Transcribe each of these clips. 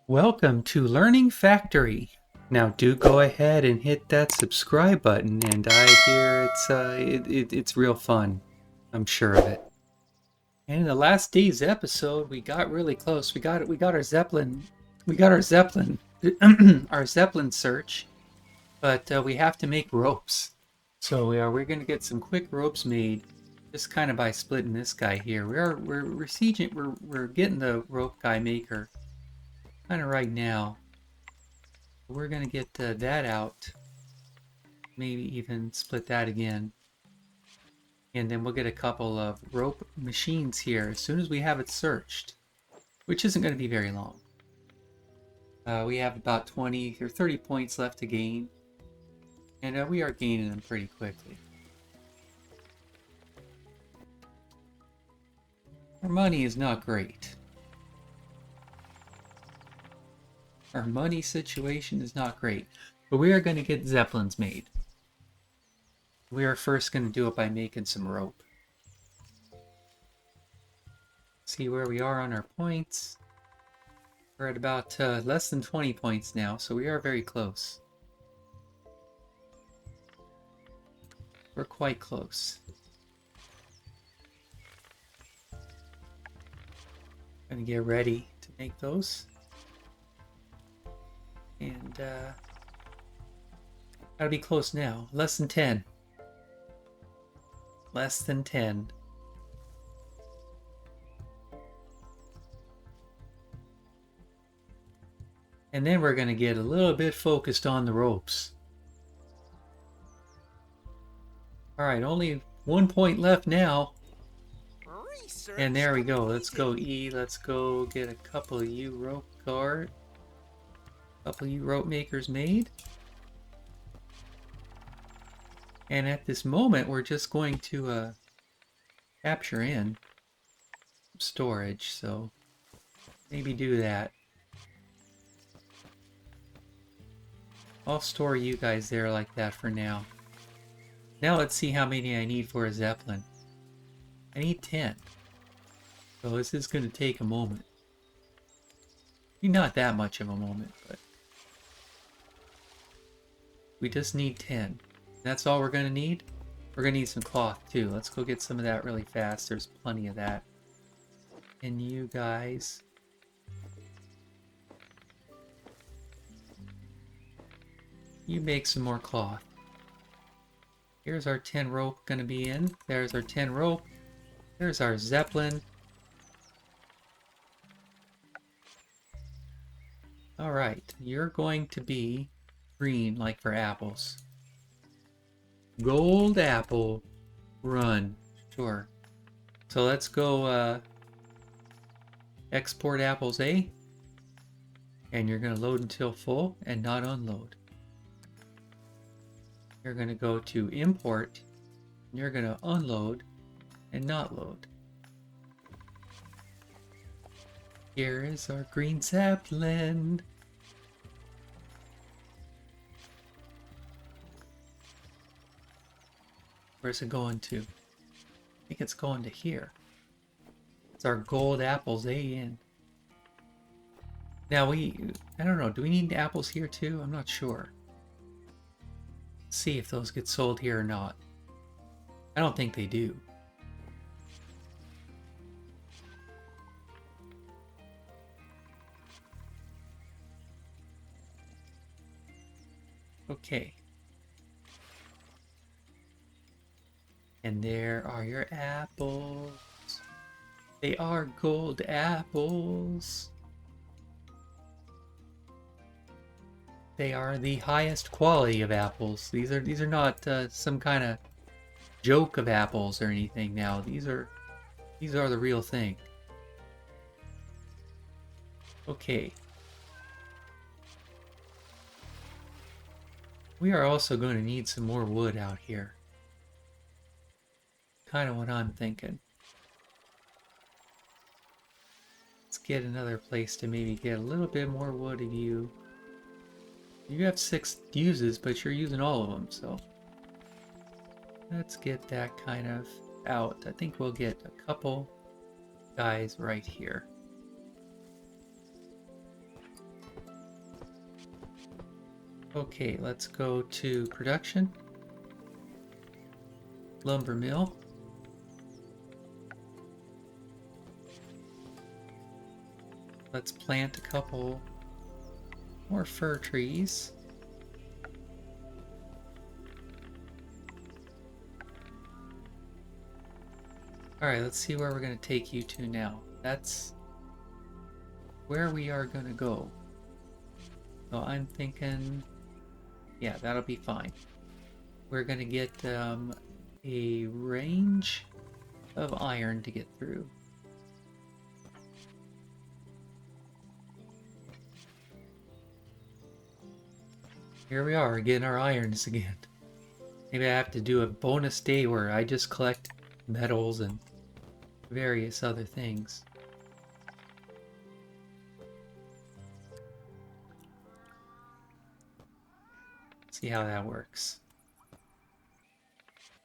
Welcome to Learning Factory. Now do go ahead and hit that subscribe button, and I hear it's real fun. I'm sure of it. And in the last day's episode, we got really close. We got our Zeppelin. We got our Zeppelin our Zeppelin search, but we have to make ropes. So we're going to get some quick ropes made, just kind of by splitting this guy here. We're getting the rope guy maker kind of right now. We're going to get that out, maybe even split that again. And then we'll get a couple of rope machines here as soon as we have it searched, which isn't going to be very long. We have about 20 or 30 points left to gain, and we are gaining them pretty quickly. Our money is not great. Our money situation is not great, but we are going to get Zeppelins made. We are first going to do it by making some rope. See where we are on our points. We're at about less than 20 points now, so we are very close. We're quite close. Gonna get ready to make those. And gotta be close now. Less than 10. Less than 10. And then we're going to get a little bit focused on the ropes. Alright, only 1 point left now. And there we go. Let's go E. Let's go get a couple of you rope guard. Couple of you rope makers made. And at this moment, we're just going to capture in storage. So maybe do that. I'll store you guys there like that for now. Now let's see how many I need for a Zeppelin. I need 10. So this is going to take a moment. Not that much of a moment, but we just need 10. That's all we're going to need. We're going to need some cloth too. Let's go get some of that really fast. There's plenty of that. And you guys... you make some more cloth. Here's our 10 rope going to be in. There's our 10 rope. There's our Zeppelin. Alright, you're going to be green like for apples. Gold apple. Run. Sure. So let's go export apples A. And you're going to load until full and not unload. You're going to go to import, and you're going to unload and not load. Here is our green Zeppelin. Where's it going to? I think it's going to here. It's our gold apples A in. Now I don't know, do we need apples here too? I'm not sure. See if those get sold here or not. I don't think they do. Okay. And there are your apples. They are gold apples. They are the highest quality of apples. These are not some kind of joke of apples or anything now. These are the real thing. Okay. We are also going to need some more wood out here. Kind of what I'm thinking. Let's get another place to maybe get a little bit more wood of you. You have 6 uses, but you're using all of them, so let's get that kind of out. I think we'll get a couple guys right here. Okay, let's go to production. Lumber mill. Let's plant a couple more fir trees. Alright, let's see where we're going to take you to now. That's where we are going to go. So I'm thinking, yeah, that'll be fine. We're going to get a range of iron to get through. Here we are, getting our irons again. Maybe I have to do a bonus day where I just collect metals and various other things. See how that works.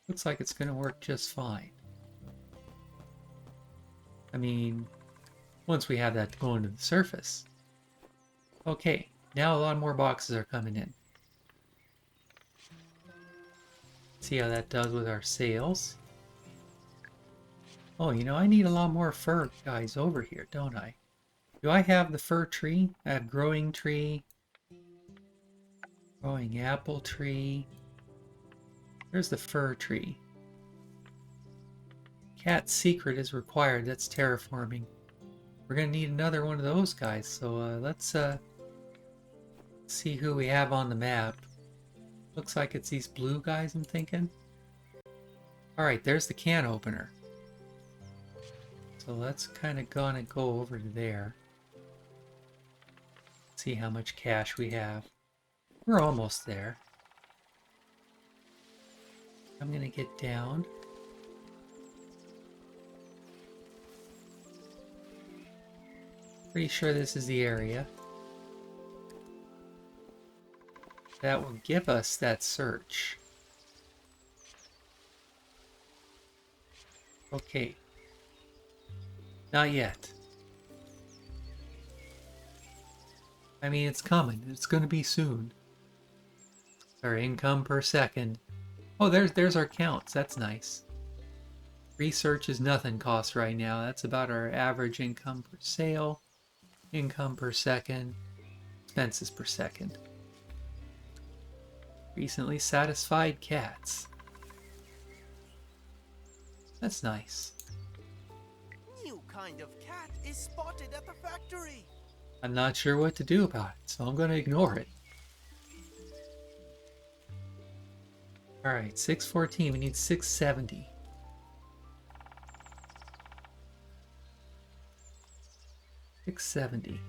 Looks like it's going to work just fine. I mean, once we have that going to the surface. Okay, now a lot more boxes are coming in. See how that does with our sales. Oh, you know, I need a lot more fir guys over here, don't I? Do I have the fir tree? I have growing tree. Growing apple tree. There's the fir tree. Cat's secret is required. That's terraforming. We're going to need another one of those guys. So let's see who we have on the map. Looks like it's these blue guys, I'm thinking. Alright, there's the can opener. So let's kind of gonna go over to there. See how much cash we have. We're almost there. I'm gonna get down. Pretty sure this is the area that will give us that search. Okay. Not yet. I mean, it's coming. It's going to be soon. Our income per second. Oh, there's our counts. That's nice. Research is nothing cost right now. That's about our average income per sale. Income per second. Expenses per second. Recently satisfied cats. That's nice. New kind of cat is spotted at the factory. I'm not sure what to do about it, so I'm going to ignore it. Alright, 614. We need 670. $670.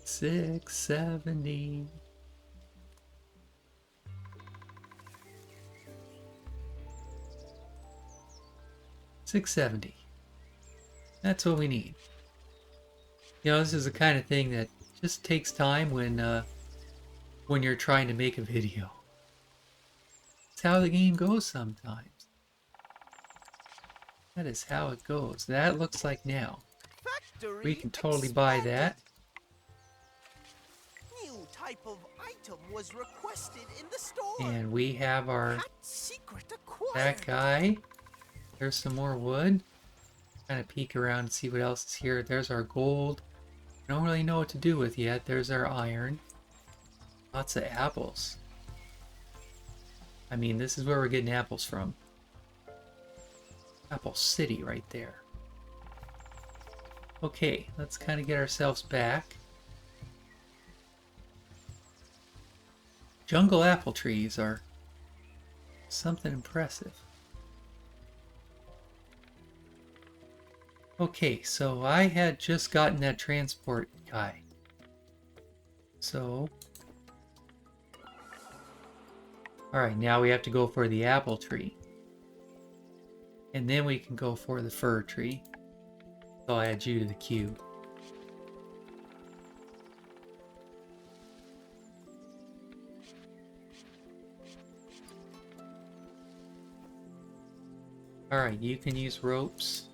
$670. $670. That's what we need. You know, this is the kind of thing that just takes time when you're trying to make a video. It's how the game goes sometimes. That is how it goes. That looks like now. Factory We can totally buy that. New type of item was requested in the store. And we have our Cat secret acquired. that guy. There's some more wood. Kind of peek around and see what else is here. There's our gold. I don't really know what to do with yet. There's our iron. Lots of apples. I mean, this is where we're getting apples from. Apple City right there. Okay, let's kind of get ourselves back. Jungle apple trees are something impressive. Okay, so I had just gotten that transport guy. So, alright, now we have to go for the apple tree. And then we can go for the fir tree. So I'll add you to the queue. Alright, you can use ropes.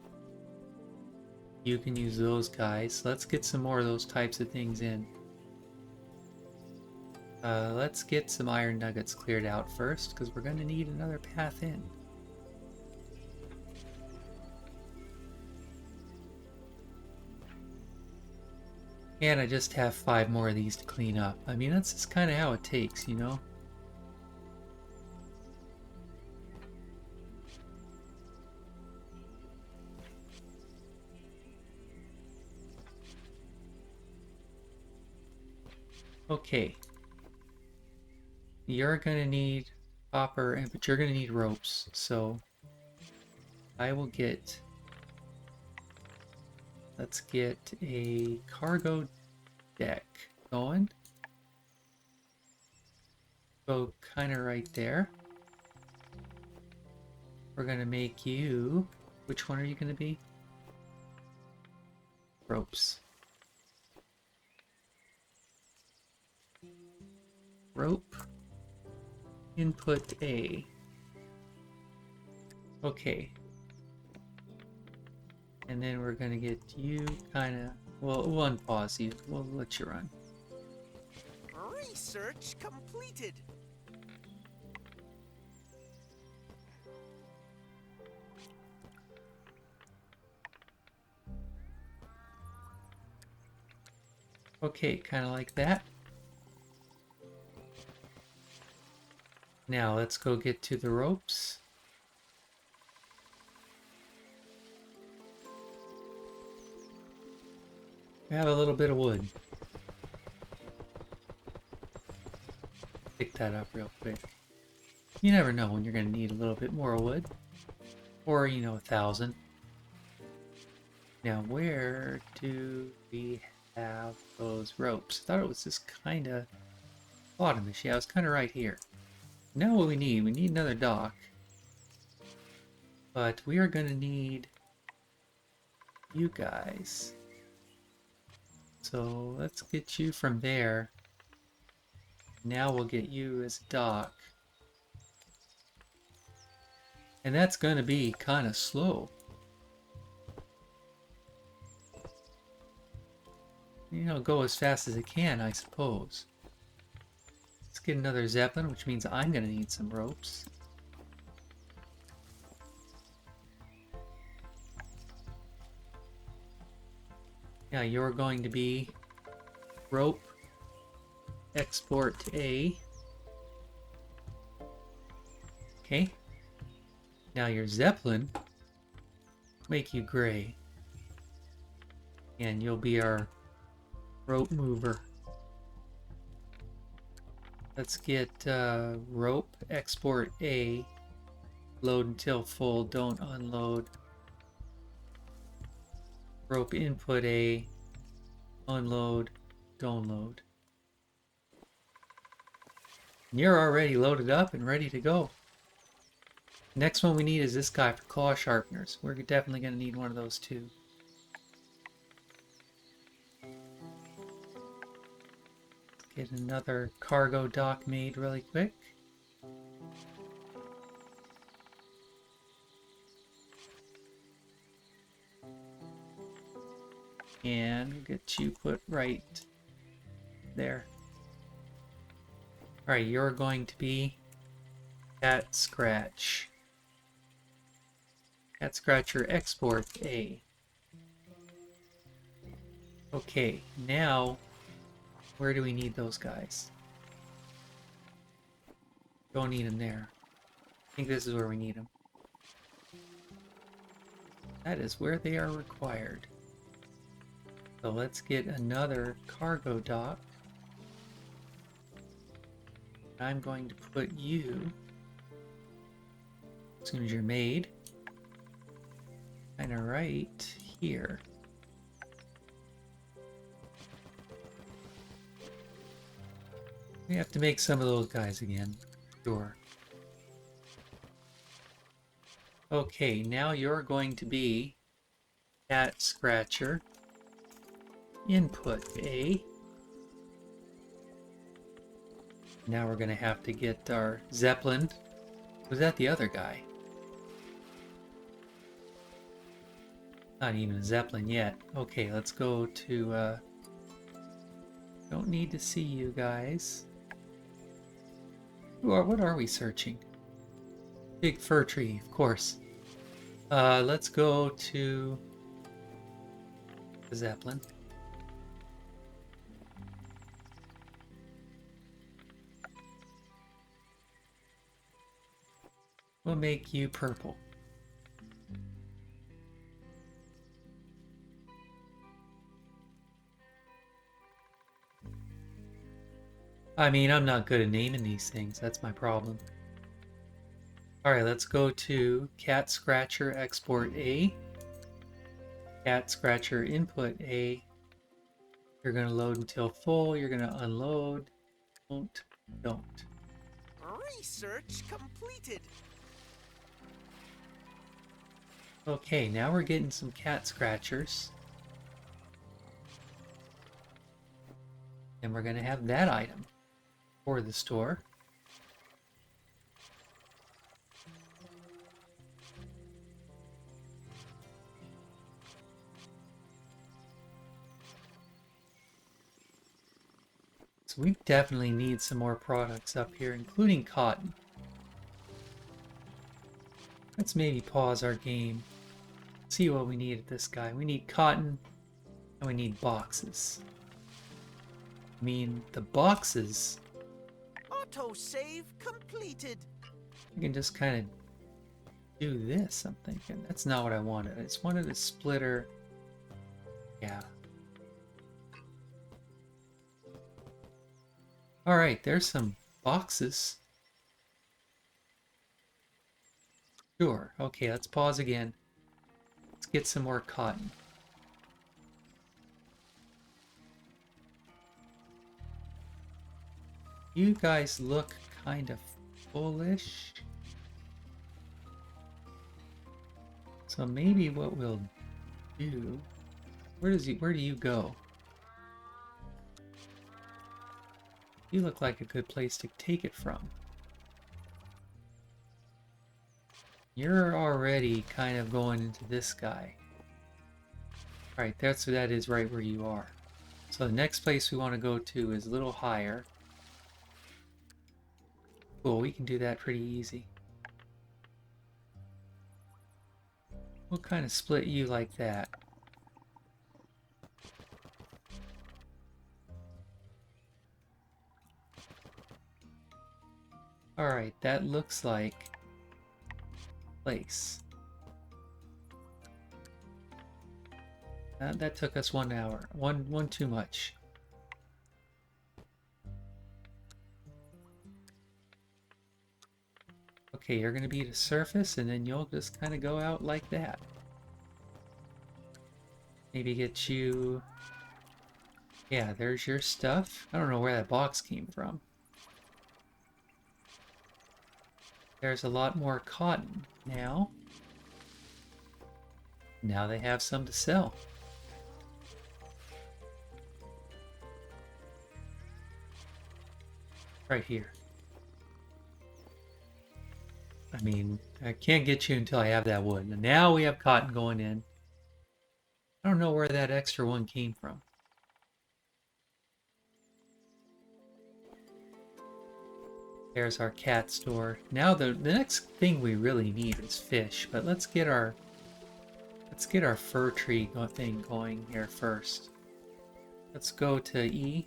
You can use those guys. Let's get some more of those types of things in. Let's get some iron nuggets cleared out first, because we're going to need another path in. And I just have 5 more of these to clean up. I mean, that's just kind of how it takes, you know? Okay. You're gonna need copper, but you're gonna need ropes, so I will get... Let's get a cargo deck going. Go kind of right there. We're gonna make you... Which one are you gonna be? Ropes. Rope. Input A. Okay. And then we're gonna get you kind of... Well, we'll unpause you. We'll let you run. Research completed. Okay, kind of like that. Now let's go get to the ropes. We have a little bit of wood. Pick that up real quick. You never know when you're going to need a little bit more wood. Or, you know, 1,000. Now, where do we have those ropes? I thought it was just kind of bottomish. Yeah, it was kind of right here. Now what we need another dock. But we are going to need you guys. So let's get you from there. Now we'll get you as a dock. And that's going to be kind of slow. You know, go as fast as it can, I suppose. Let's get another Zeppelin, which means I'm going to need some ropes. Yeah, you're going to be rope export A. Okay. Now your Zeppelin, make you gray. And you'll be our rope mover. Let's get rope export A. Load until full, don't unload. Rope input A. Unload, don't load. And you're already loaded up and ready to go. Next one we need is this guy for claw sharpeners. We're definitely going to need one of those too. Get another cargo dock made really quick. And we'll get you put right there. Alright, you're going to be Cat Scratch. Cat Scratcher export A. Okay, now where do we need those guys? Don't need them there. I think this is where we need them. That is where they are required. So let's get another cargo dock. I'm going to put you, as soon as you're made, kind of right here. We have to make some of those guys again. Sure. Okay, now you're going to be Cat Scratcher. Input A. Now we're going to have to get our Zeppelin. Was that the other guy? Not even a Zeppelin yet. Okay, let's go to, don't need to see you guys. What are we searching? Big fir tree, of course. Let's go to the Zeppelin. We'll make you purple. I mean, I'm not good at naming these things. That's my problem. Alright, let's go to Cat Scratcher Export A. Cat Scratcher Input A. You're going to load until full. You're going to unload. Don't. Research completed. Okay, now we're getting some cat scratchers. And we're going to have that item for the store. So we definitely need some more products up here, including cotton. Let's maybe pause our game. See what we need at this guy. We need cotton and we need boxes. I mean, the boxes, Autosave completed. you can just kind of do this, I'm thinking. That's not what I wanted. I just wanted a splitter. Yeah. Alright, there's some boxes. Sure. Okay, let's pause again. Let's get some more cotton. You guys look kind of foolish. So maybe what we'll do... Where do you go? You look like a good place to take it from. You're already kind of going into this guy. Alright, that is right where you are. So the next place we want to go to is a little higher. Cool, we can do that pretty easy. We'll kind of split you like that. Alright, that looks like place. That took us 1 hour. One too much. Okay, you're gonna be the surface and then you'll just kind of go out like that. Maybe get you... Yeah, there's your stuff. I don't know where that box came from. There's a lot more cotton now. Now they have some to sell. Right here. I mean, I can't get you until I have that wood. And now we have cotton going in. I don't know where that extra one came from. There's our cat store. Now the next thing we really need is fish, but let's get our fir tree thing going here first. Let's go to E.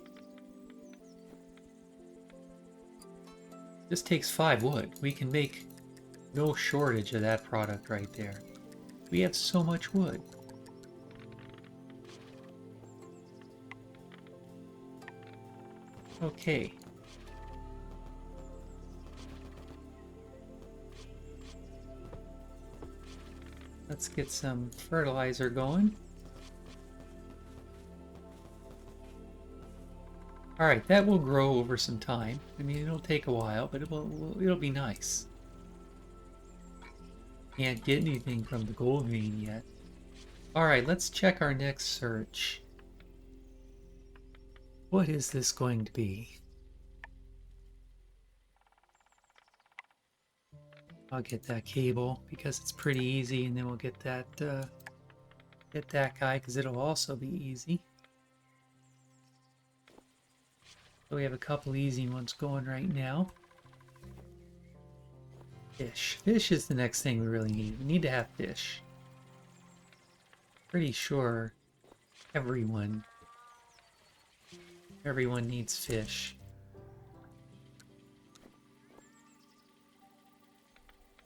This takes 5 wood. We can make no shortage of that product right there. We have so much wood. Okay. Let's get some fertilizer going. Alright, that will grow over some time. I mean, it'll take a while, but it'll be nice. Can't get anything from the gold vein yet. Alright, let's check our next search. What is this going to be? I'll get that cable because it's pretty easy, and then we'll get that Get that guy because it'll also be easy. So we have a couple easy ones going right now. Fish. Fish is the next thing we really need. We need to have fish. Pretty sure everyone needs fish.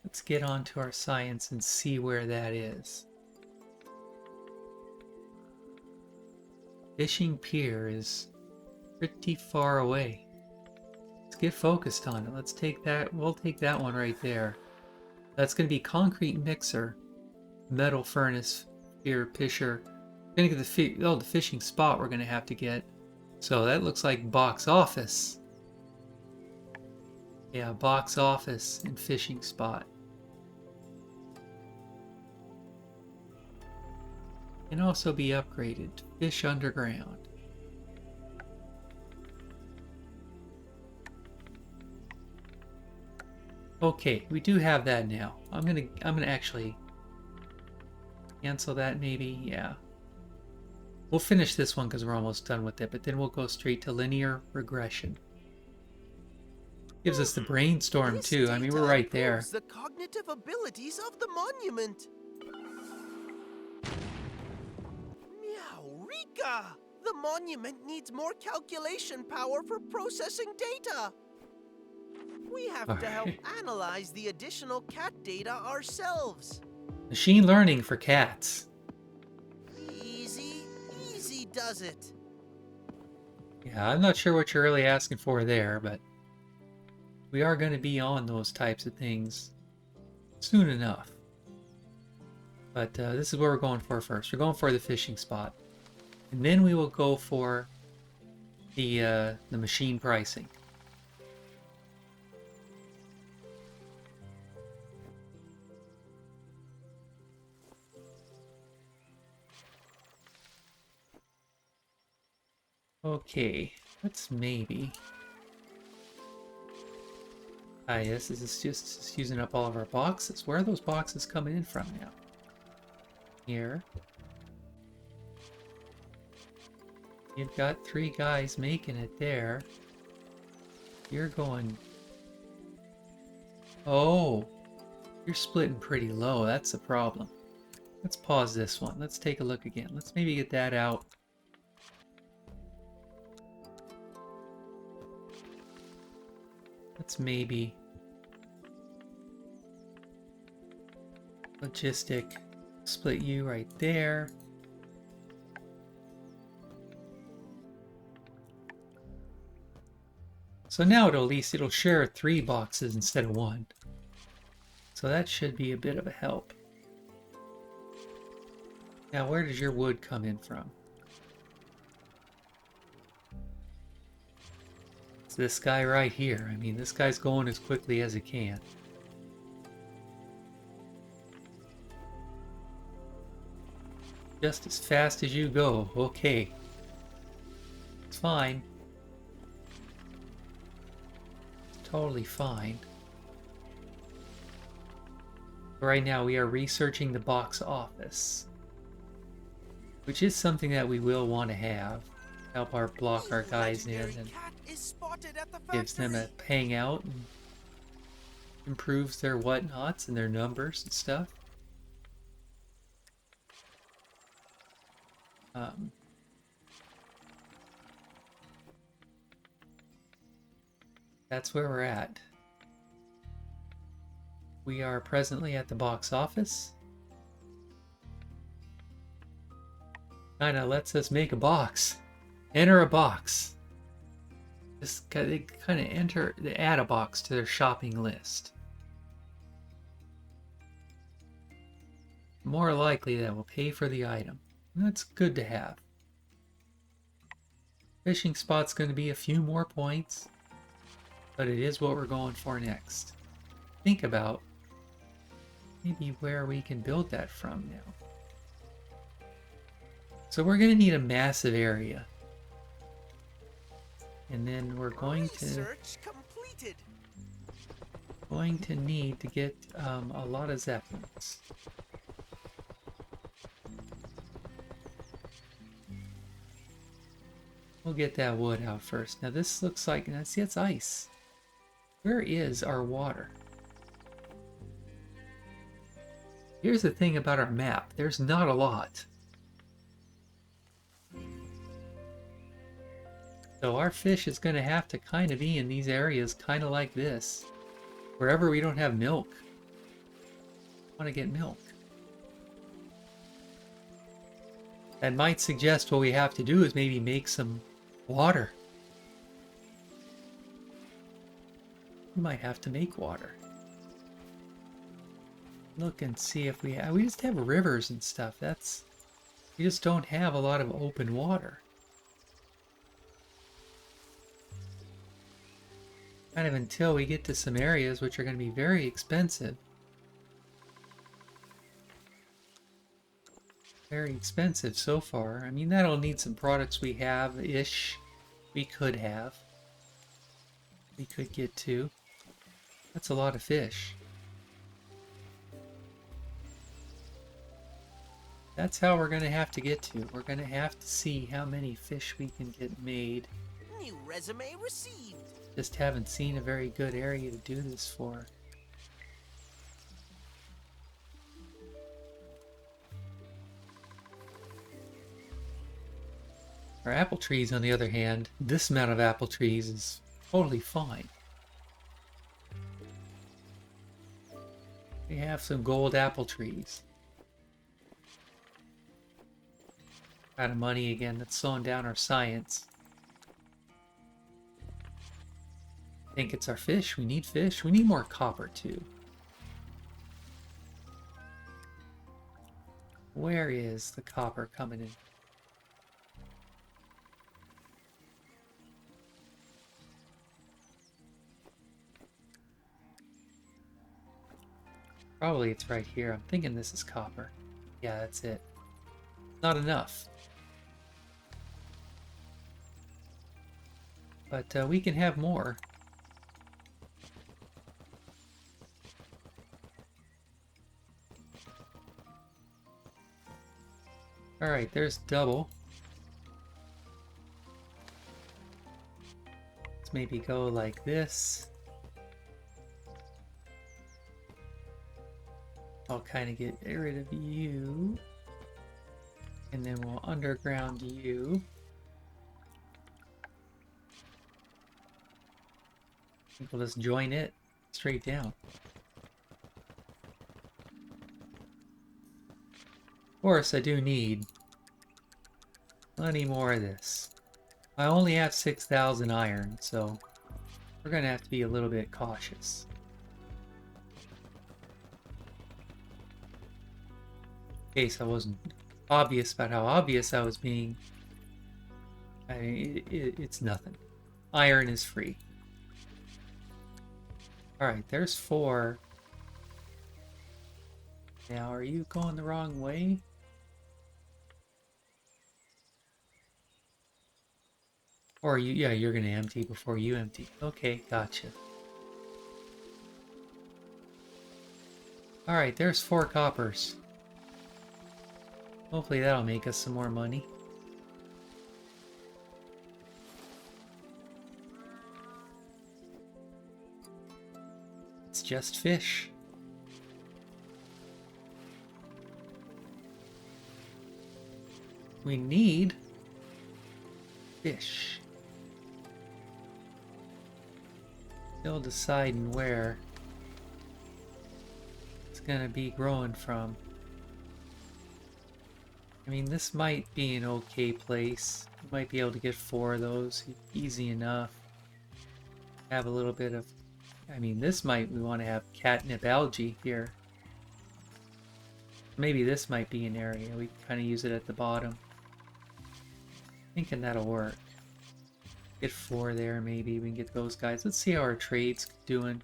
Let's get on to our science and see where that is. Fishing pier is pretty far away. Let's get focused on it. Let's take that. We'll take that one right there. That's going to be concrete mixer, metal furnace, pier, pisher. We're going to get the fishing spot we're going to have to get. So that looks like box office. Yeah, box office and fishing spot. Can also be upgraded to fish underground. Okay, we do have that now. I'm gonna actually cancel that maybe, yeah. We'll finish this one because we're almost done with it, but then we'll go straight to linear regression. Gives us the brainstorm This too. I mean, we're data right there. improves the cognitive abilities of the monument. Meowrika! The monument needs more calculation power for processing data. We have to help analyze the additional cat data ourselves. Machine learning for cats. Easy does it. Yeah, I'm not sure what you're really asking for there, but we are going to be on those types of things soon enough. But this is what we're going for first. We're going for the fishing spot. And then we will go for the machine pricing. Okay, let's maybe... Ah, yes, this is just using up all of our boxes. Where are those boxes coming in from now? Here. You've got 3 guys making it there. You're going... Oh! You're splitting pretty low. That's the problem. Let's pause this one. Let's take a look again. Let's maybe get that out. Let's maybe... Logistic. Split you right there. So now at least it'll share 3 boxes instead of 1. So that should be a bit of a help. Now where does your wood come in from? It's this guy right here. I mean, this guy's going as quickly as it can. Just as fast as you go. Okay. It's fine. It's totally fine. Right now we are researching the box office, which is something that we will want to have. Help our guys in and gives them a hangout and improves their whatnots and their numbers and stuff. That's where we're at. We are presently at the box office. Kinda lets us make a box. Enter a box. Just they kind of they add a box to their shopping list. More likely that will pay for the item. And that's good to have. Fishing spot's going to be a few more points, but it is what we're going for next. Think about maybe where we can build that from now. So we're going to need a massive area. And then we're going to need to get a lot of zeppelins. We'll get that wood out first. Now this looks like, now see, it's ice. Where is our water? Here's the thing about our map. There's not a lot. So our fish is going to have to kind of be in these areas kind of like this. Wherever we don't have milk. I want to get milk. That might suggest what we have to do is maybe make some water. We might have to make water. Look and see if we have... We just have rivers and stuff. We just don't have a lot of open water. Kind of until we get to some areas which are going to be very expensive. Very expensive so far. I mean, that'll need some products we have-ish. We could have. We could get to. That's a lot of fish. That's how we're going to have to get to. We're going to have to see how many fish we can get made. New resume received. Just haven't seen a very good area to do this for. Our apple trees, on the other hand, this amount of apple trees is totally fine. We have some gold apple trees. Out of money again, that's slowing down our science. I think it's our fish. We need fish. We need more copper too. Where is the copper coming in? Probably it's right here. I'm thinking this is copper. Yeah, that's it. Not enough. But we can have more. Alright, there's double. Let's maybe go like this. I'll kind of get rid of you. And then we'll underground you. I think we'll just join it straight down. Of course, I do need plenty more of this. I only have 6,000 iron, so we're going to have to be a little bit cautious. In case I wasn't obvious about how obvious I was being, it's nothing. Iron is free. Alright, there's 4. Now, are you going the wrong way? Or you, yeah, you're gonna empty before you empty. Okay, gotcha. Alright, there's 4 coppers. Hopefully that'll make us some more money. It's just fish. We need fish. Still deciding where it's gonna be growing from. I mean, this might be an okay place. You might be able to get 4 of those easy enough. Have a little bit of, I mean, this might, we want to have catnip algae here. Maybe this might be an area. We can kind of use it at the bottom. Thinking that'll work. Get 4 there, maybe we can get those guys. Let's see how our trade's doing.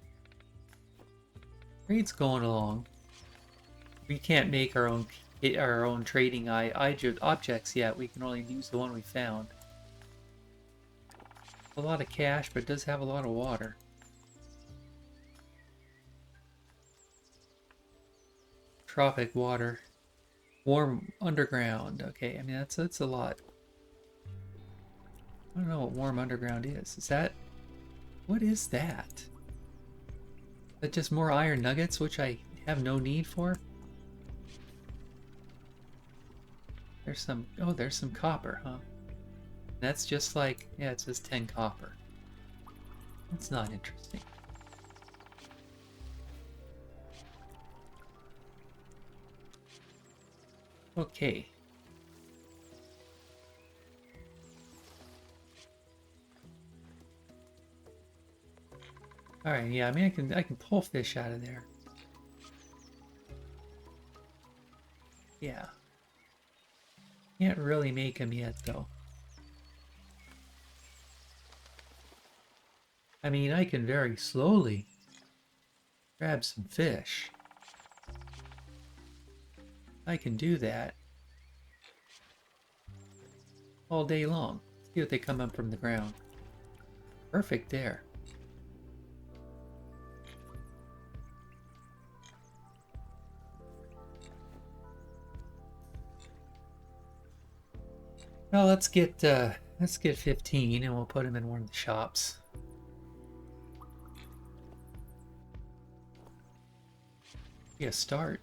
Trade's going along. We can't make our own trading objects yet. We can only use the one we found. A lot of cash, but it does have a lot of water. Tropic water. Warm underground. Okay, I mean that's a lot. I don't know what warm underground is. Is that... What is that? Is that just more iron nuggets, which I have no need for? There's some... Oh, there's some copper, huh? That's just like... Yeah, it says 10 copper. That's not interesting. Okay. All right, yeah, I mean I can pull fish out of there. Yeah. Can't really make them yet though. I mean, I can very slowly grab some fish. I can do that all day long. See what they come up from the ground. Perfect there. Well, let's get 15 and we'll put them in one of the shops. Be a start.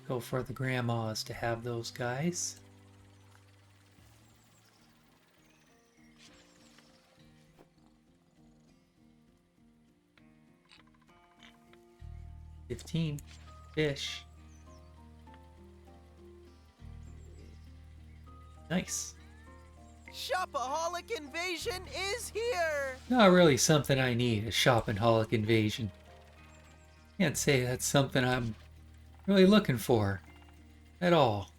Go for the grandmas to have those guys. $15 fish. Nice. Shopaholic invasion is here! Not really something I need, a shopaholic invasion. Can't say that's something I'm really looking for at all.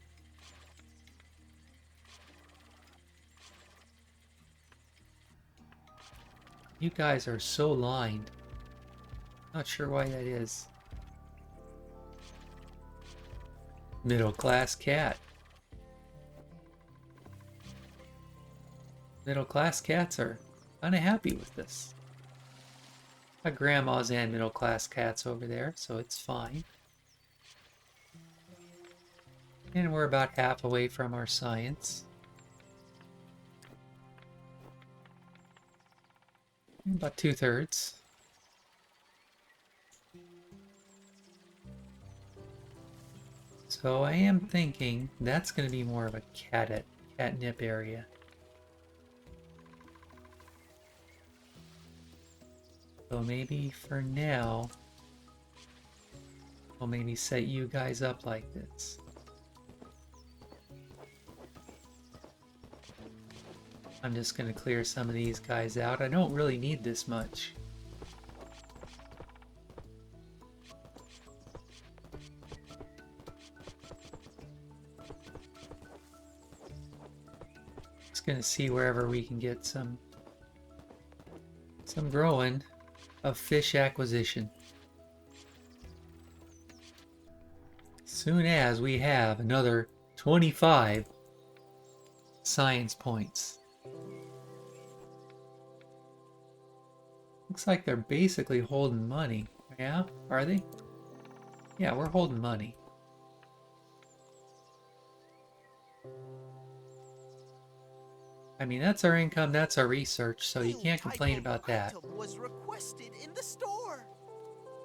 You guys are so lined. Not sure why that is. Middle class cat. Middle class cats are kind of happy with this. Got grandmas and middle class cats over there, so it's fine. And we're about half away from our science. About 2/3. So I am thinking that's going to be more of a catnip area. So maybe for now, we'll maybe set you guys up like this. I'm just going to clear some of these guys out. I don't really need this much. Just going to see wherever we can get some growing of fish acquisition. Soon as we have another 25 science points. Looks like they're basically holding money. Yeah, are they? Yeah, we're holding money. I mean, that's our income, that's our research, so you can't complain about that. Was requested in the store.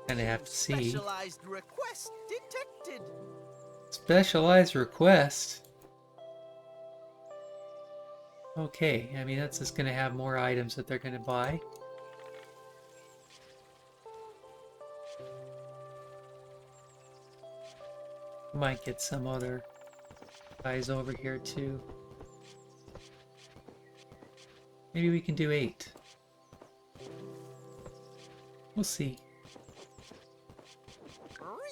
Gonna have to see. Specialized request detected. Specialized request. Okay, I mean that's just gonna have more items that they're gonna buy. Might get some other guys over here too. Maybe we can do 8. We'll see.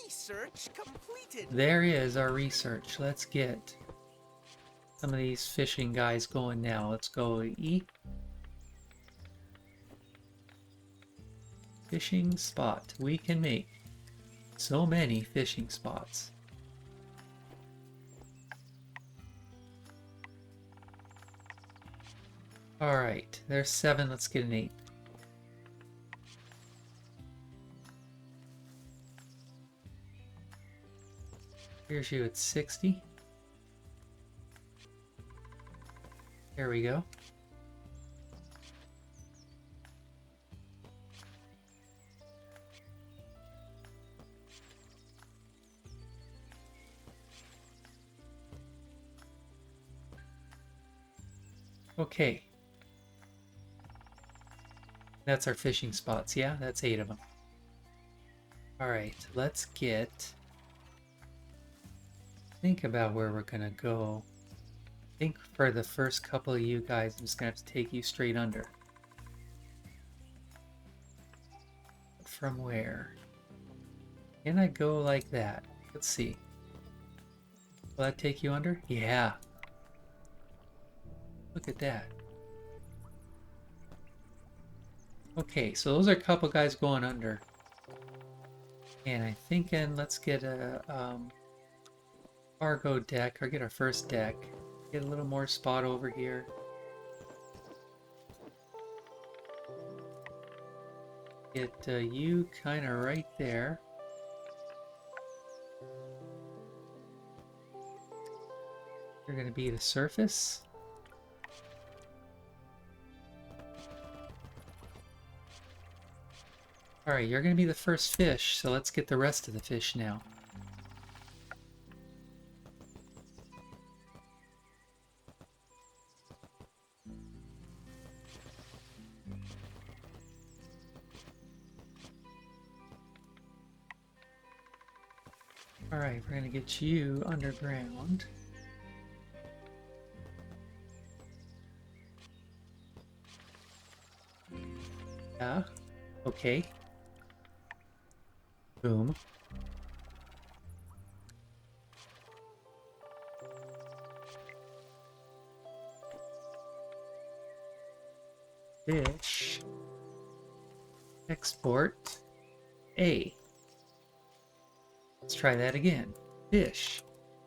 Research completed. There is our research. Let's get some of these fishing guys going now. Let's go E. Fishing spot. We can make so many fishing spots. Alright, there's 7. Let's get an 8. Here's you at 60. There we go. Okay. That's our fishing spots, yeah? That's 8 of them. Alright, let's think about where we're gonna go. I think for the first couple of you guys, I'm just gonna have to take you straight under. From where? Can I go like that? Let's see. Will that take you under? Yeah. Look at that. Okay, so those are a couple guys going under. And I'm thinking let's get a cargo deck, or get our first deck. Get a little more spot over here. Get you kind of right there. You're going to be the surface. Alright, you're going to be the first fish, so let's get the rest of the fish now. Alright, we're going to get you underground. Yeah, okay. Boom. Fish. Export. A. Let's try that again. Fish.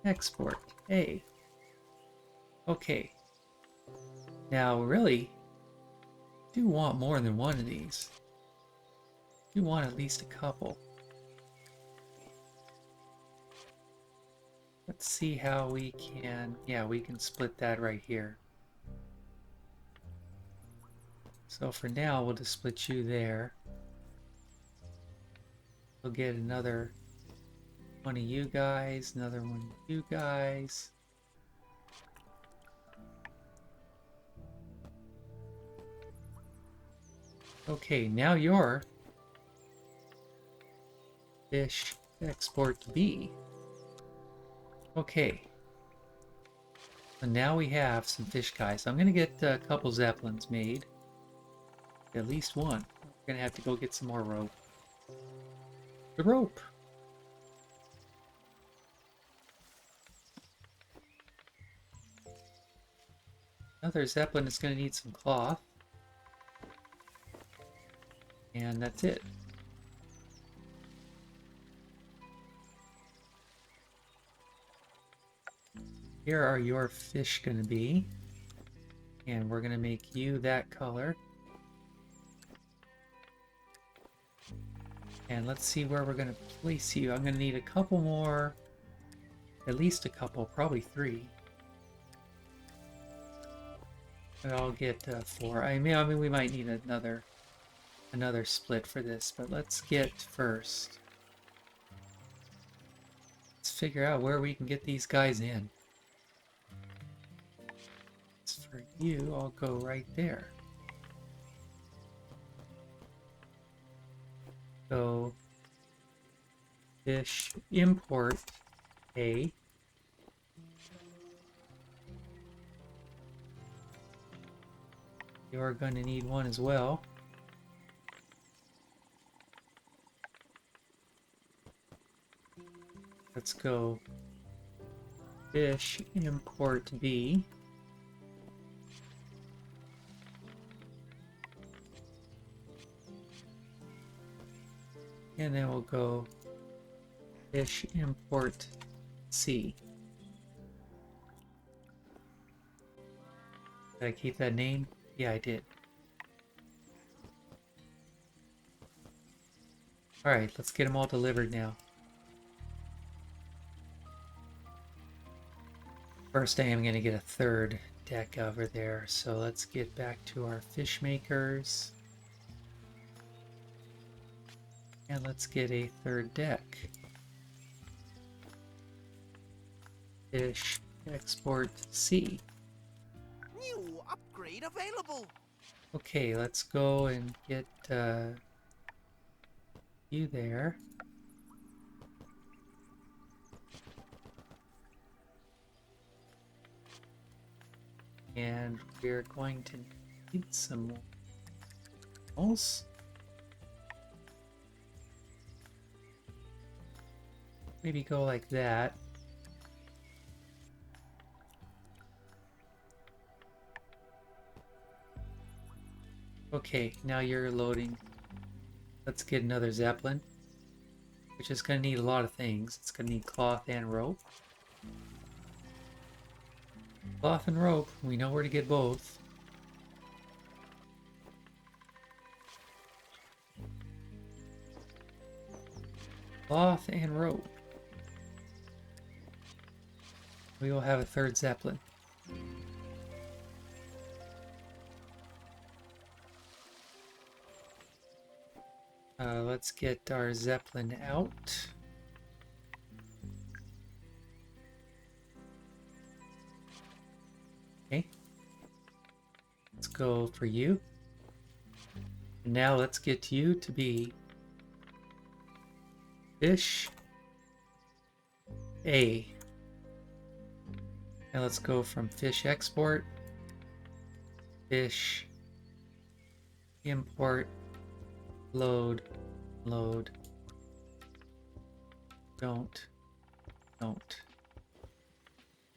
Export. A. Okay. Now, really, I do want more than one of these. I do want at least a couple. Let's see how we can... Yeah, we can split that right here. So for now, we'll just split you there. We'll get another one of you guys, another one of you guys. Okay, now you're fish export B. Okay. So now we have some fish guys. I'm gonna get a couple zeppelins made. At least one. We're gonna have to go get some more rope. The rope! Another zeppelin is gonna need some cloth. And that's it. Here are your fish gonna be. And we're gonna make you that color. And let's see where we're gonna place you. I'm gonna need a couple more, at least a couple, probably 3. But I'll get 4. I mean, we might need another split for this, but let's get first. Let's figure out where we can get these guys in. For you, I'll go right there. So, fish import A. You're going to need one as well. Let's go fish import B. And then we'll go fish import C. Did I keep that name? Yeah, I did. Alright, let's get them all delivered now. First, I am going to get a third deck over there. So let's get back to our fish makers. And let's get a third deck. Fish export C. New upgrade available. Okay, let's go and get you there. And we're going to need some more walls. Maybe go like that. Okay, now you're loading. Let's get another Zeppelin, which is going to need a lot of things. It's going to need cloth and rope. Cloth and rope, we know where to get both. Cloth and rope. We will have a third Zeppelin. Let's get our Zeppelin out. Okay. Let's go for you. And now let's get you to be fish A. Now let's go from fish export, fish import, load, load, don't.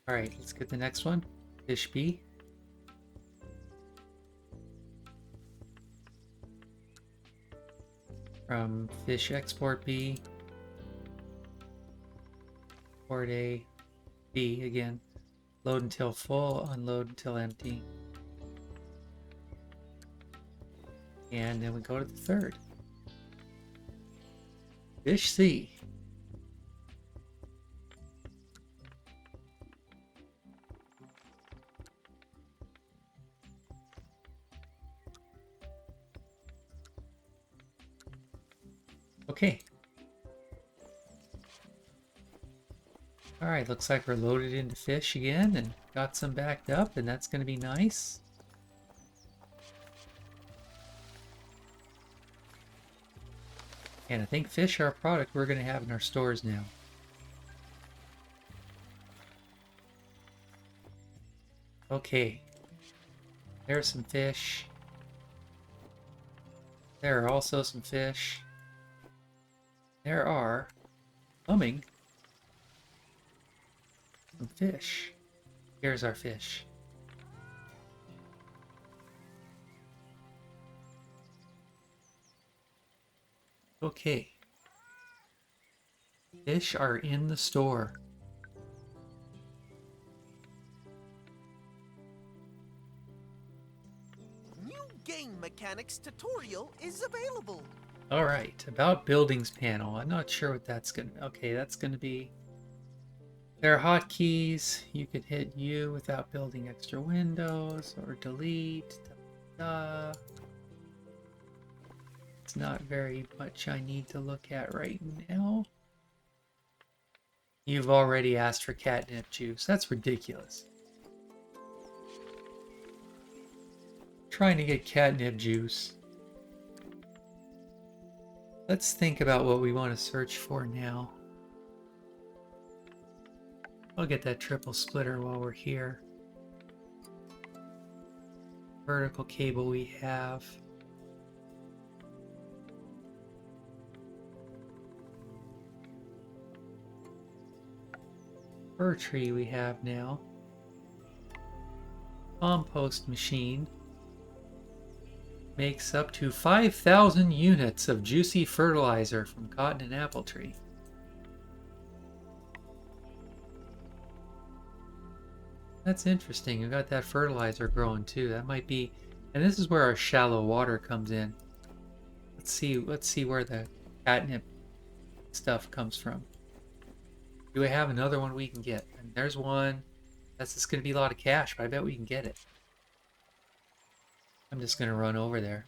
Alright, let's get the next one. Fish B. From fish export B, import A, B again. Load until full, unload until empty. And then we go to the third. Fish C. Okay. Alright, looks like we're loaded into fish again and got some backed up, and that's going to be nice. And I think fish are a product we're going to have in our stores now. Okay. There's some fish. There are also some fish. There are coming some fish. Here's our fish. Okay. Fish are in the store. New game mechanics tutorial is available. Alright, about buildings panel. I'm not sure what that's going to... Okay, that's going to be... There are hotkeys. You could hit U without building extra windows, or delete. It's not very much I need to look at right now. You've already asked for catnip juice. That's ridiculous. Trying to get catnip juice. Let's think about what we want to search for now. I'll get that triple splitter while we're here. Vertical cable we have. Fir tree we have now. Compost machine. Makes up to 5,000 units of juicy fertilizer from cotton and apple tree. That's interesting. We got that fertilizer growing too. That might be, and this is where our shallow water comes in. Let's see where the catnip stuff comes from. Do we have another one we can get? And there's one. That's just going to be a lot of cash, but I bet we can get it. I'm just going to run over there.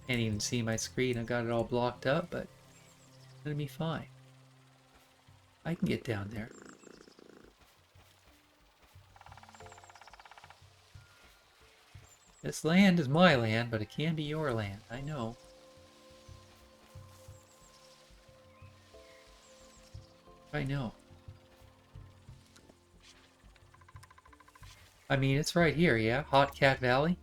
Can't even see my screen. I've got it all blocked up, but it's going to be fine. I can get down there. This land is my land, but it can be your land. I know. I know. I mean, it's right here, yeah? Hot Cat Valley.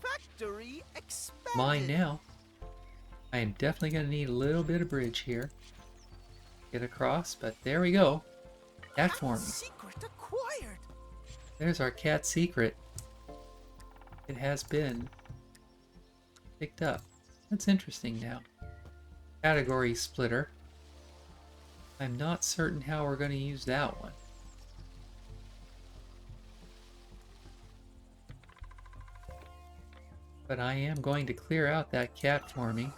Factory expanded. Mine now. I am definitely going to need a little bit of bridge here. Get across, but there we go. Cat forming. Secret acquired. There's our cat secret. It has been picked up. That's interesting now. Category splitter. I'm not certain how we're going to use that one. But I am going to clear out that cat forming.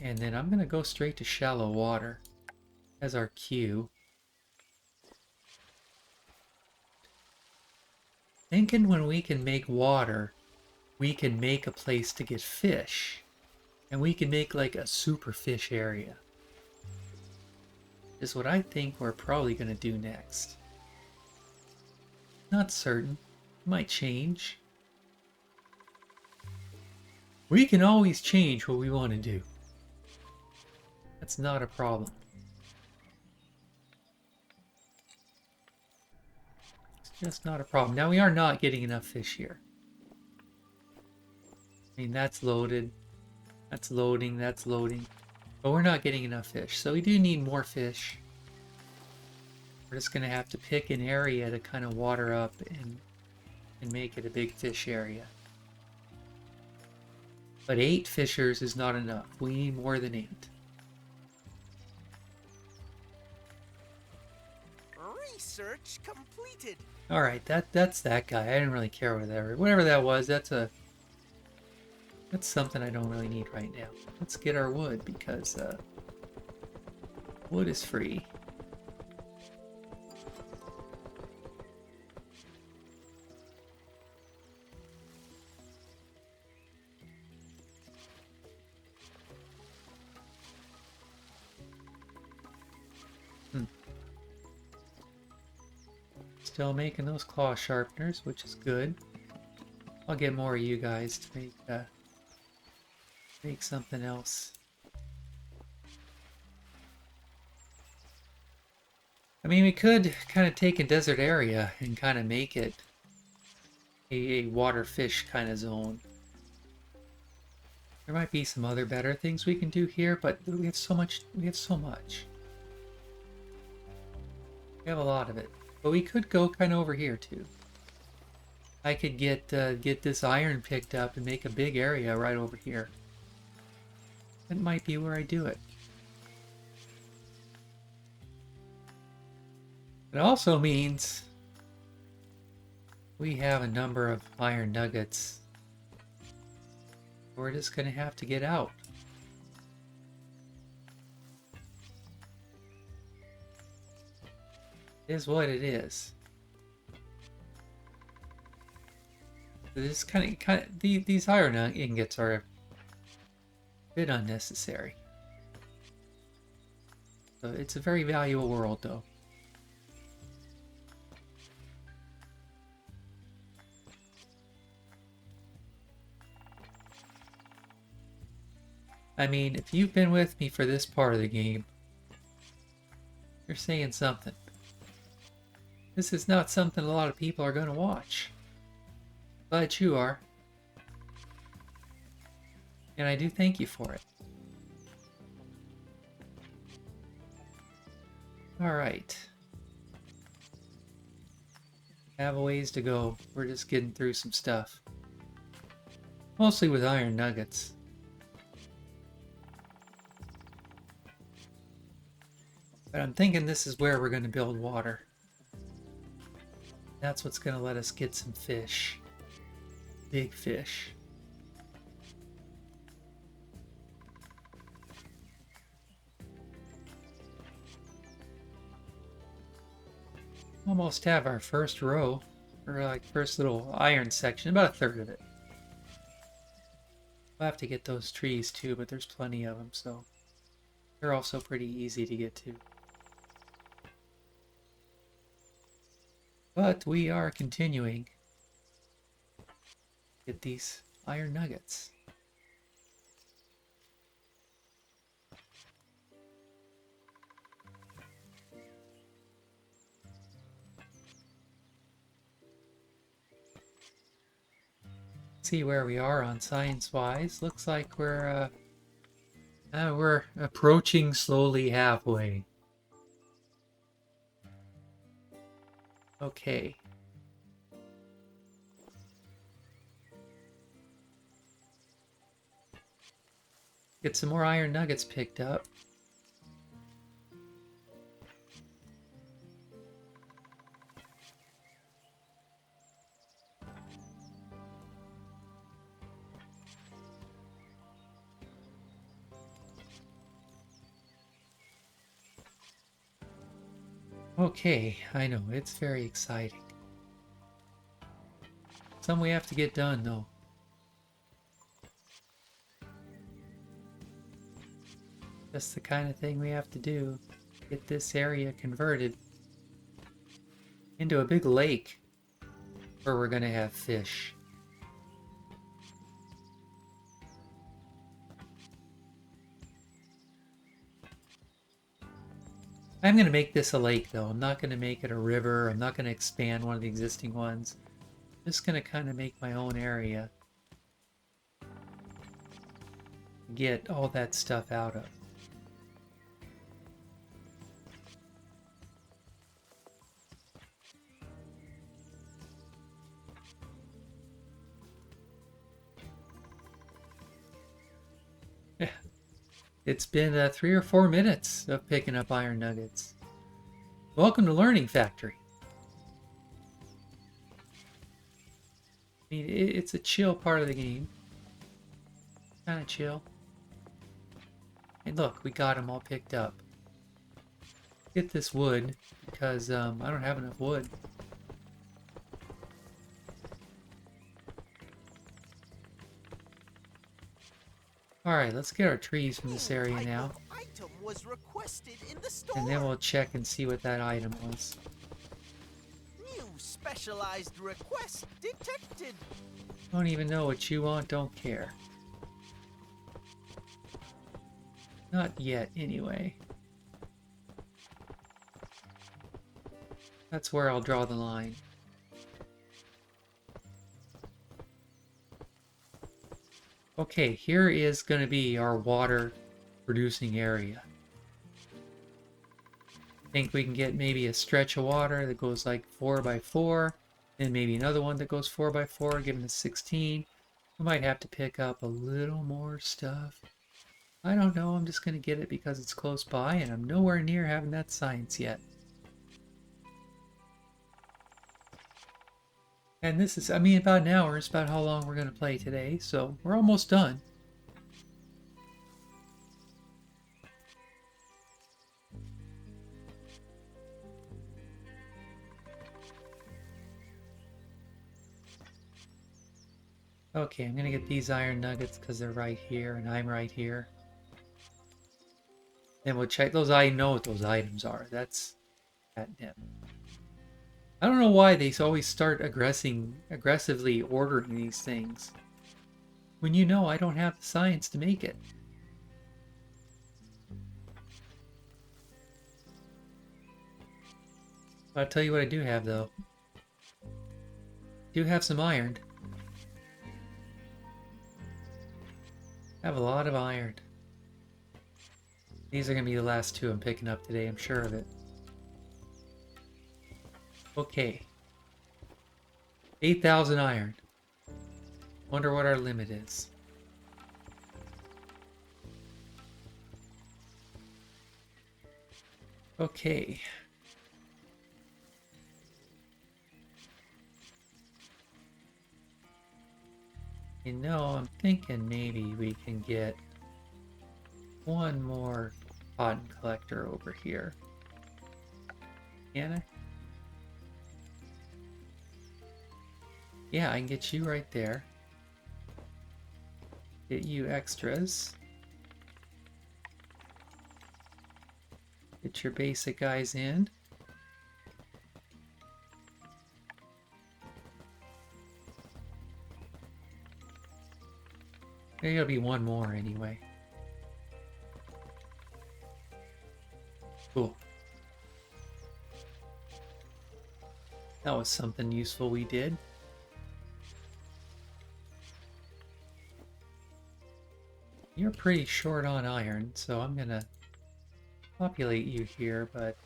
And then I'm going to go straight to shallow water as our cue. Thinking when we can make water, we can make a place to get fish. And we can make like a super fish area. Is what I think we're probably going to do next. Not certain. Might change. We can always change what we want to do. That's not a problem. It's just not a problem. Now we are not getting enough fish here. I mean, that's loaded. That's loading. That's loading. But we're not getting enough fish. So we do need more fish. We're just going to have to pick an area to kind of water up and make it a big fish area. But 8 fishers is not enough. We need more than 8. Research completed. All right, that's that guy. I didn't really care whatever that was. That's something I don't really need right now. Let's get our wood because wood is free. Still making those claw sharpeners, which is good. I'll get more of you guys to make something else. I mean, we could kind of take a desert area and kind of make it a water fish kind of zone. There might be some other better things we can do here, but we have so much. We have so much. We have a lot of it. But we could go kind of over here too. I could get this iron picked up and make a big area right over here. That might be where I do it. It also means we have a number of iron nuggets. We're just going to have to get out. Is what it is. This these iron ingots are a bit unnecessary. So it's a very valuable world, though. I mean, if you've been with me for this part of the game, you're saying something. This is not something a lot of people are going to watch. But you are. And I do thank you for it. Alright. Have a ways to go. We're just getting through some stuff. Mostly with iron nuggets. But I'm thinking this is where we're going to build water. That's what's going to let us get some fish. Big fish. almost have our first row, or like first little iron section, about a third of it. We'll have to get those trees too, but there's plenty of them, so they're also pretty easy to get to. But we are continuing to get these iron nuggets. See where we are on science-wise. Looks like we're approaching slowly halfway. Okay. Get some more iron nuggets picked up. Okay, I know, it's very exciting. Some we have to get done, though. Just the kind of thing we have to do. Get this area converted into a big lake where we're going to have fish. I'm going to make this a lake, though. I'm not going to make it a river. I'm not going to expand one of the existing ones. I'm just going to kind of make my own area. Get all that stuff out of. It's been 3 or 4 minutes of picking up iron nuggets. Welcome to Learning Factory. I mean, it's a chill part of the game. Kind of chill. And look, we got them all picked up. Get this wood, because I don't have enough wood. Alright, let's get our trees from this area now. Item was requested in the store. And then we'll check and see what that item was. New specialized request detected. Don't even know what you want, don't care. Not yet, anyway. That's where I'll draw the line. Okay, here is going to be our water producing area. I think we can get maybe a stretch of water that goes like 4 by 4, and maybe another one that goes 4 by 4, giving us 16. We might have to pick up a little more stuff. I don't know, I'm just going to get it because it's close by, and I'm nowhere near having that science yet. And this is, I mean, about an hour is about how long we're going to play today, so we're almost done. Okay, I'm going to get these iron nuggets because they're right here, and I'm right here. Then we'll check those. I know what those items are. That's catnip. I don't know why they always start aggressively ordering these things, when you know I don't have the science to make it. I'll tell you what I do have, though. I do have some iron. I have a lot of iron. These are going to be the last 2 I'm picking up today, I'm sure of it. Okay. 8,000 iron. Wonder what our limit is. Okay. You know, I'm thinking maybe we can get one more cotton collector over here. Can I? Yeah, I can get you right there. Get you extras. Get your basic guys in. Maybe it'll be one more anyway. Cool. That was something useful we did. You're pretty short on iron, so I'm gonna populate you here, but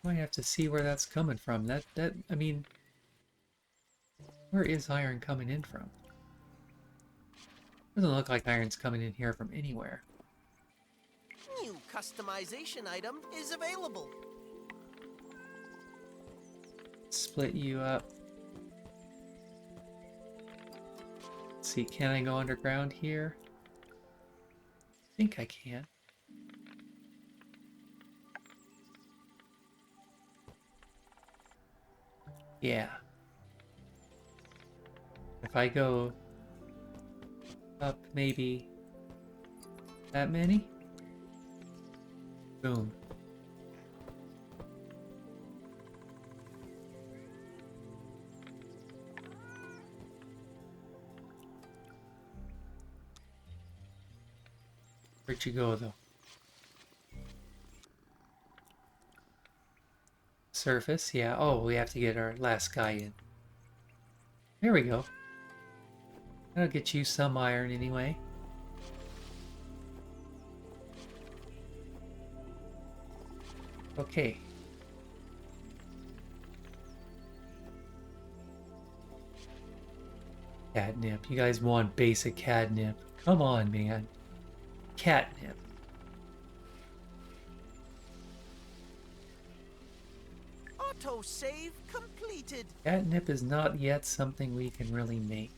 might have to see where that's coming from. I mean, where is iron coming in from? Doesn't look like iron's coming in here from anywhere. New customization item is available. Split you up. Let's see, can I go underground here? I think I can. Yeah. If I go up maybe that many? Boom. Where'd you go though? Surface, yeah. Oh, we have to get our last guy in. There we go. That'll get you some iron anyway. Okay. Catnip. You guys want basic catnip. Come on, man. Catnip. Auto-save completed. Catnip is not yet something we can really make.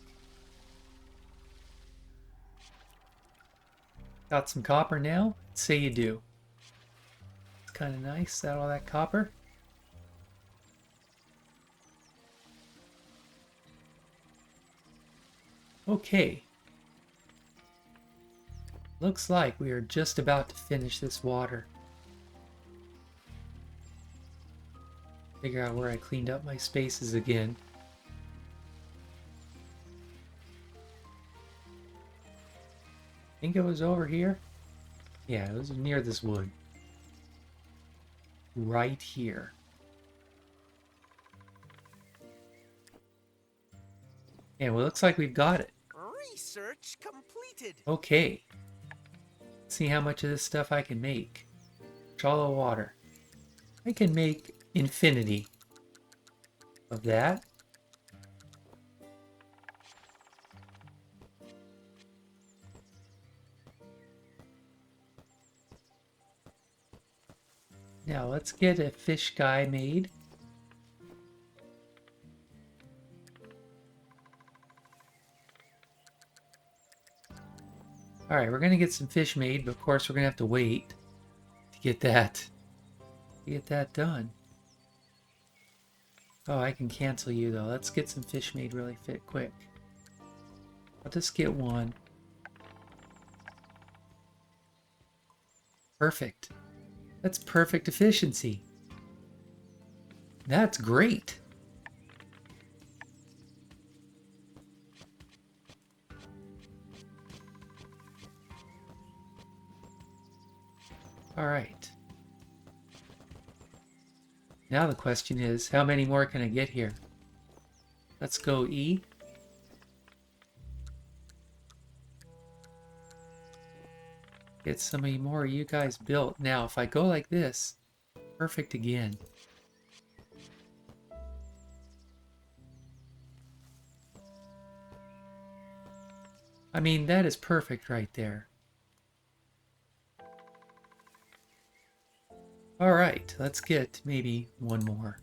Got some copper now? Say you do. It's kind of nice. Is that all that copper? Okay. Looks like we are just about to finish this water. Figure out where I cleaned up my spaces again. Think it was over here? Yeah, it was near this wood. Right here. Yeah, well, it looks like we've got it. Research completed. Okay. Let's see how much of this stuff I can make. Shallow water. I can make infinity of that. Now let's get a fish guy made. Alright, we're gonna get some fish made, but of course we're gonna have to wait to get that done. Oh, I can cancel you though. Let's get some fish made really quick. I'll just get one. Perfect. That's perfect efficiency. That's great. All right. Now the question is, how many more can I get here? Let's go E. Get some more of you guys built. Now, if I go like this, perfect again. I mean, that is perfect right there. All right, let's get maybe one more.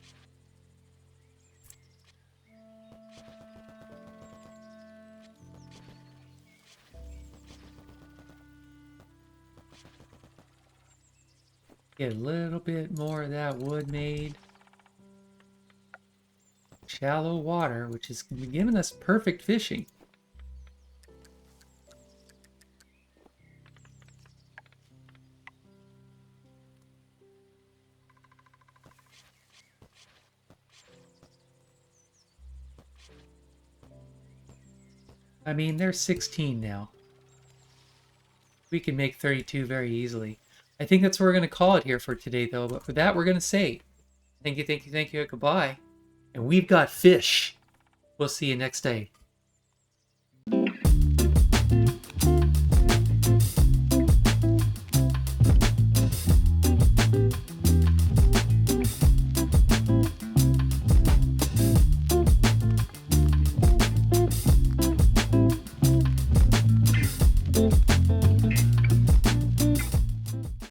Get a little bit more of that wood made. shallow water, which is giving us perfect fishing. I mean, there's 16 now. We can make 32 very easily. I think that's what we're going to call it here for today, though. But for that, we're going to say thank you, goodbye. And we've got fish. We'll see you next day.